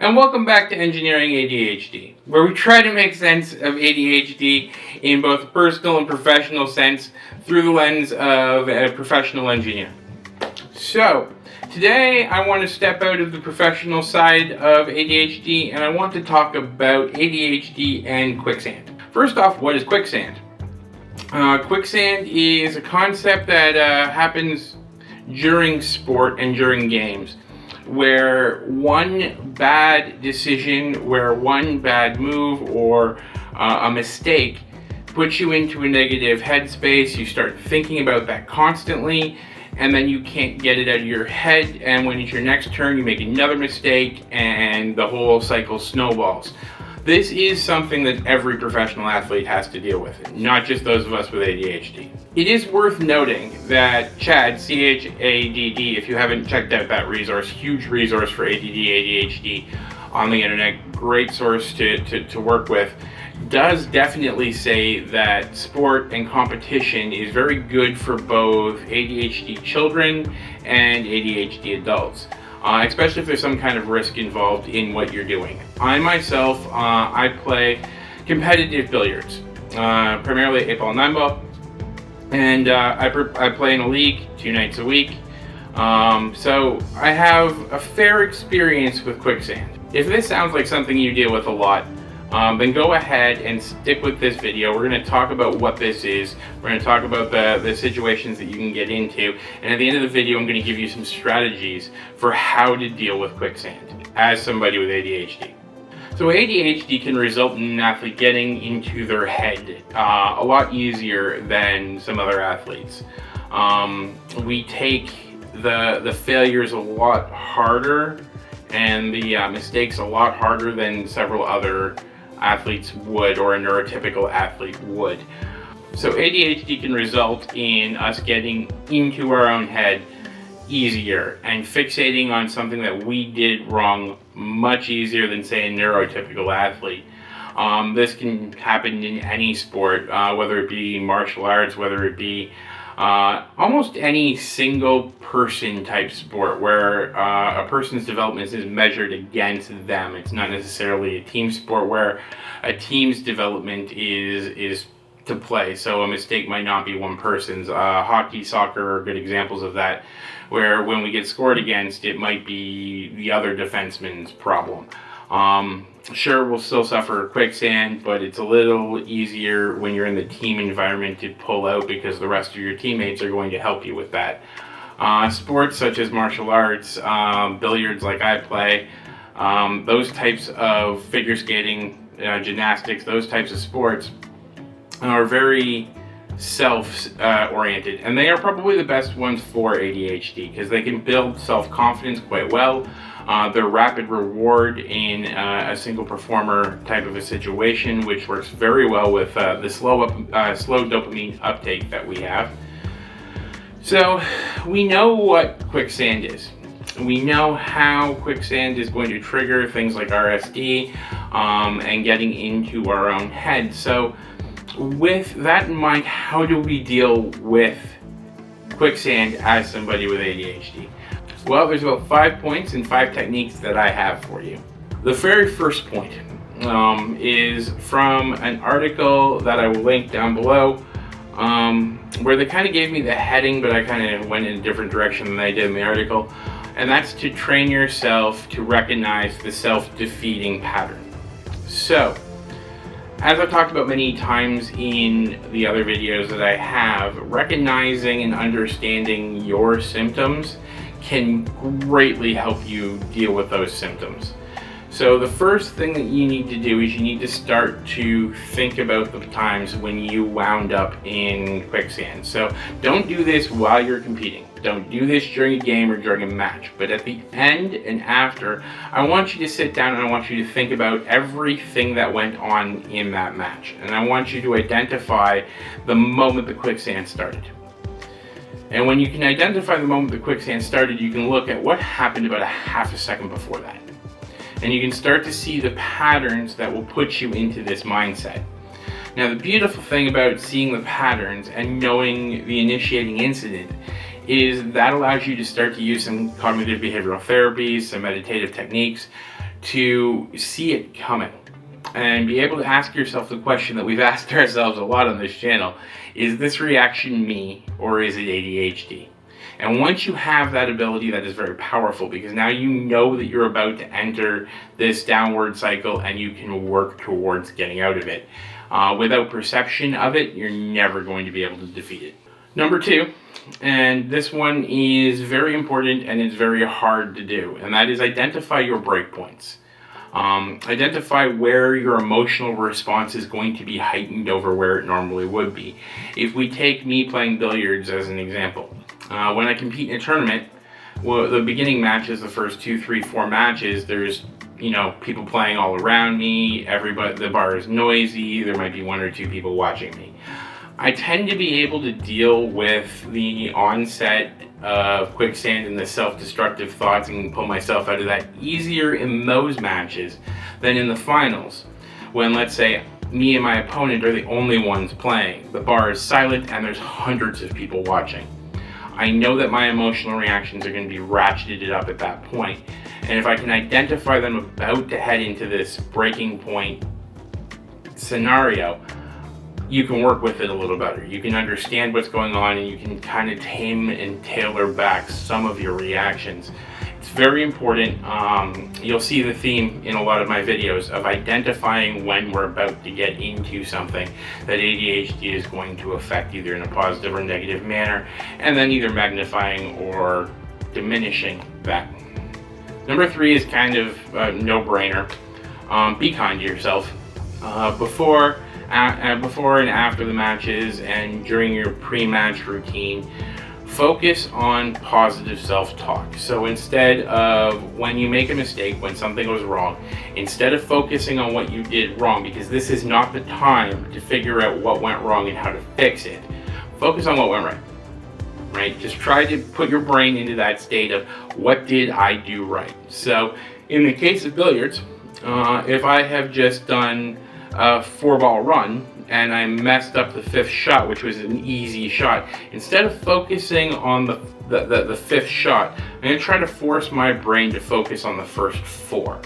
And welcome back to Engineering ADHD, where we try to make sense of ADHD in both a personal and professional sense through the lens of a professional engineer. So, today I want to step out of the professional side of ADHD and I want to talk about ADHD and quicksand. First off, what is quicksand? Quicksand is a concept that happens during sport and during games, where one bad decision, where one bad move or a mistake puts you into a negative headspace. You start thinking about that constantly, and then you can't get it out of your head, and when it's your next turn you make another mistake and the whole cycle snowballs. This is something that every professional athlete has to deal with, not just those of us with ADHD. It is worth noting that CHADD, C-H-A-D-D, if you haven't checked out that resource, huge resource for ADD, ADHD on the internet, great source to work with, does definitely say that sport and competition is very good for both ADHD children and ADHD adults. Especially if there's some kind of risk involved in what you're doing. I myself, I play competitive billiards, primarily 8-ball, 9-ball, and I play in a league 2 nights a week. So I have a fair experience with quicksand. If this sounds like something you deal with a lot, then go ahead and stick with this video. We're going to talk about what this is. We're going to talk about the situations that you can get into. And at the end of the video, I'm going to give you some strategies for how to deal with quicksand as somebody with ADHD. So ADHD can result in an athlete getting into their head a lot easier than some other athletes. We take the failures a lot harder and the mistakes a lot harder than several other athletes would, or a neurotypical athlete would. So ADHD can result in us getting into our own head easier and fixating on something that we did wrong much easier than, say, a neurotypical athlete. This can happen in any sport, whether it be martial arts, whether it be almost any single person type sport where a person's development is measured against them. It's not necessarily a team sport where a team's development is to play. So a mistake might not be one person's. Hockey, soccer are good examples of that, where when we get scored against, it might be the other defenseman's problem. Sure, we'll still suffer quicksand, but it's a little easier when you're in the team environment to pull out because the rest of your teammates are going to help you with that. Sports such as martial arts, billiards like I play, those types of figure skating, gymnastics, those types of sports are very self-oriented, and they are probably the best ones for ADHD because they can build self-confidence quite well. They're rapid reward in a single performer type of a situation, which works very well with the slow dopamine uptake that we have. So we know what quicksand is. We know how quicksand is going to trigger things like RSD and getting into our own head. So with that in mind, how do we deal with quicksand as somebody with ADHD? Well, there's about 5 points and 5 techniques that I have for you. The very first point is from an article that I will link down below, where they kind of gave me the heading, but I kind of went in a different direction than they did in the article, and that's to train yourself to recognize the self-defeating pattern. So, as I've talked about many times in the other videos that I have, recognizing and understanding your symptoms can greatly help you deal with those symptoms. So the first thing that you need to do is you need to start to think about the times when you wound up in quicksand. So don't do this while you're competing. Don't do this during a game or during a match. But at the end and after, I want you to sit down and I want you to think about everything that went on in that match. And I want you to identify the moment the quicksand started. And when you can identify the moment the quicksand started, you can look at what happened about a half a second before that. And you can start to see the patterns that will put you into this mindset. Now, the beautiful thing about seeing the patterns and knowing the initiating incident is that allows you to start to use some cognitive behavioral therapies, some meditative techniques to see it coming and be able to ask yourself the question that we've asked ourselves a lot on this channel: is this reaction me, or is it ADHD? And once you have that ability, that is very powerful, because now you know that you're about to enter this downward cycle and you can work towards getting out of it. Without perception of it, you're never going to be able to defeat it. Number 2, and this one is very important and it's very hard to do, and that is identify your breakpoints. Identify where your emotional response is going to be heightened over where it normally would be. If we take me playing billiards as an example, when I compete in a tournament, well, the beginning matches, the first 2, 3, 4 matches, there's people playing all around me, everybody, the bar is noisy, there might be 1 or 2 people watching me. I tend to be able to deal with the onset of quicksand and the self-destructive thoughts and pull myself out of that easier in those matches than in the finals, when, let's say, me and my opponent are the only ones playing. The bar is silent and there's hundreds of people watching. I know that my emotional reactions are going to be ratcheted up at that point. And if I can identify them about to head into this breaking point scenario, you can work with it a little better. You can understand what's going on and you can kind of tame and tailor back some of your reactions. It's very important. You'll see the theme in a lot of my videos of identifying when we're about to get into something that ADHD is going to affect, either in a positive or negative manner, and then either magnifying or diminishing that. Number 3 is kind of a no-brainer. Be kind to yourself. Before and after the matches and during your pre-match routine, focus on positive self-talk. So instead of, when you make a mistake, when something goes wrong, instead of focusing on what you did wrong, because this is not the time to figure out what went wrong and how to fix it, focus on what went right. Right? Just try to put your brain into that state of, what did I do right? So in the case of billiards, if I have just done a 4-ball run and I messed up the 5th shot, which was an easy shot, instead of focusing on the 5th shot, I'm going to try to force my brain to focus on the first 4.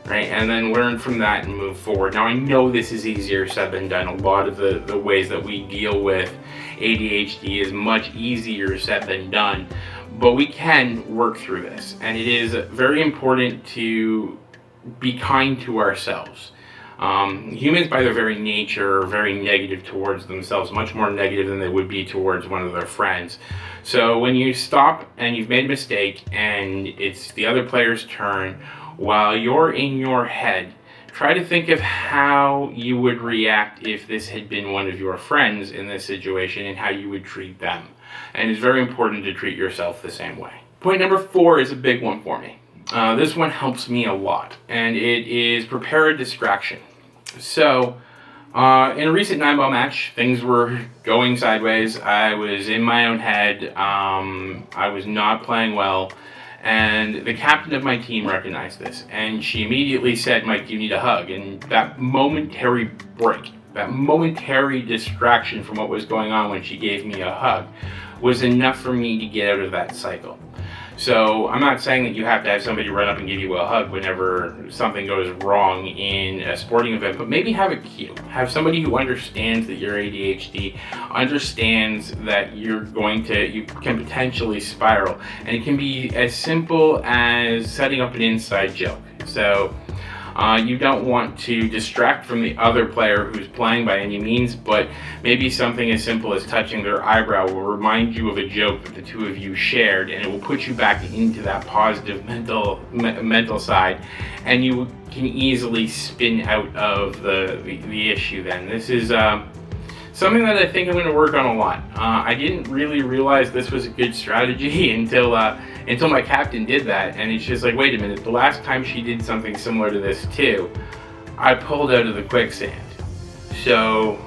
Right? And then learn from that and move forward. Now, I know this is easier said than done. A lot of the ways that we deal with ADHD is much easier said than done, but we can work through this. And it is very important to be kind to ourselves. Humans, by their very nature, are very negative towards themselves, much more negative than they would be towards one of their friends. So when you stop and you've made a mistake and it's the other player's turn, while you're in your head, try to think of how you would react if this had been one of your friends in this situation and how you would treat them. And it's very important to treat yourself the same way. Point number 4 is a big one for me. This one helps me a lot, and it is prepare a distraction. So, in a recent 9-ball match, things were going sideways. I was in my own head. I was not playing well. And the captain of my team recognized this, and she immediately said, "Mike, you need a hug." And that momentary break, that momentary distraction from what was going on when she gave me a hug, was enough for me to get out of that cycle. So I'm not saying that you have to have somebody run up and give you a hug whenever something goes wrong in a sporting event, but maybe have a cue. Have somebody who understands that you're ADHD, understands that you can potentially spiral. And it can be as simple as setting up an inside joke. So you don't want to distract from the other player who's playing by any means, but maybe something as simple as touching their eyebrow will remind you of a joke that the two of you shared, and it will put you back into that positive mental side, and you can easily spin out of the issue then. This is something that I think I'm going to work on a lot. I didn't really realize this was a good strategy until my captain did that, and it's just like, wait a minute, the last time she did something similar to this too, I pulled out of the quicksand. So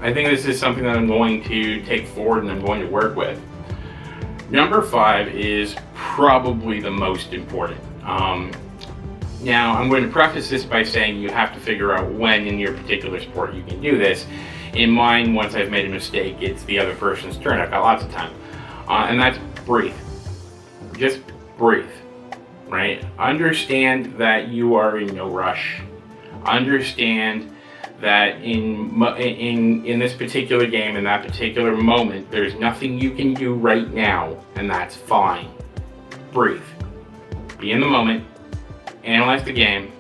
I think this is something that I'm going to take forward and I'm going to work with. Number 5 is probably the most important. Now, I'm going to preface this by saying you have to figure out when in your particular sport you can do this. In mine, once I've made a mistake, it's the other person's turn. I've got lots of time. And that's breathe. Just breathe. right? Understand that you are in no rush. Understand that in this particular game, in that particular moment, there's nothing you can do right now, and that's fine. Breathe. Be in the moment. Analyze the game.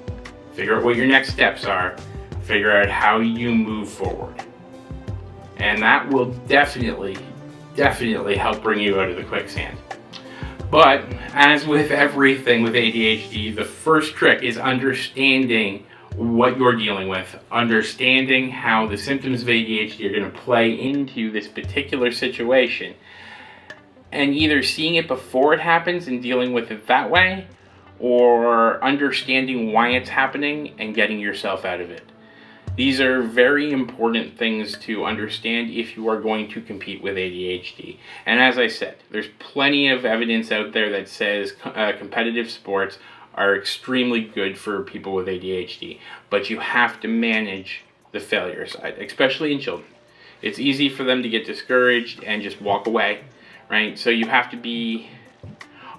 Figure out what your next steps are. Figure out how you move forward. And that will definitely help bring you out of the quicksand. But as with everything with ADHD, the first trick is understanding what you're dealing with, understanding how the symptoms of ADHD are going to play into this particular situation, and either seeing it before it happens and dealing with it that way, or understanding why it's happening and getting yourself out of it. These are very important things to understand if you are going to compete with ADHD. And as I said, there's plenty of evidence out there that says competitive sports are extremely good for people with ADHD, but you have to manage the failure side, especially in children. It's easy for them to get discouraged and just walk away, right? So you have to be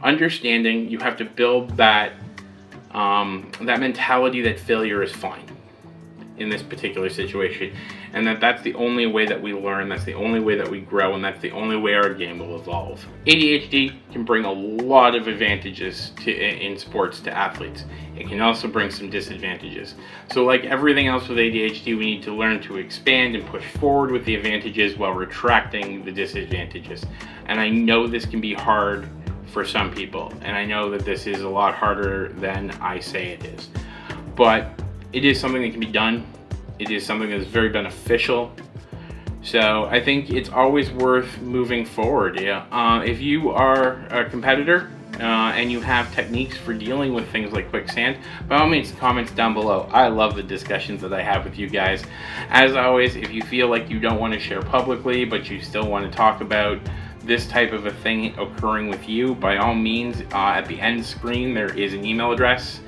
understanding, you have to build that mentality that failure is fine in this particular situation, and that's the only way that we learn, that's the only way that we grow, and that's the only way our game will evolve. ADHD can bring a lot of advantages in sports to athletes. It can also bring some disadvantages. So like everything else with ADHD, we need to learn to expand and push forward with the advantages while retracting the disadvantages. And I know this can be hard for some people, and I know that this is a lot harder than I say it is. But it is something that can be done. It is something that is very beneficial. So I think it's always worth moving forward. If you are a competitor and you have techniques for dealing with things like quicksand, by all means, comments down below. I love the discussions that I have with you guys. As always, if you feel like you don't want to share publicly, but you still want to talk about this type of a thing occurring with you, by all means, at the end screen there is an email address.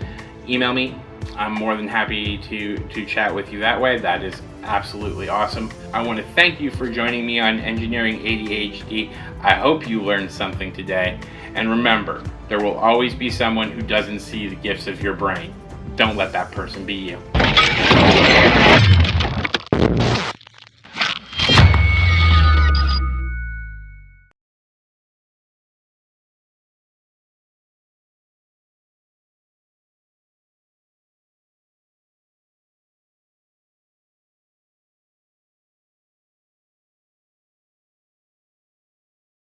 Email me. I'm more than happy to chat with you that way. That is absolutely awesome. I want to thank you for joining me on Engineering ADHD. I hope you learned something today. And remember, there will always be someone who doesn't see the gifts of your brain. Don't let that person be you.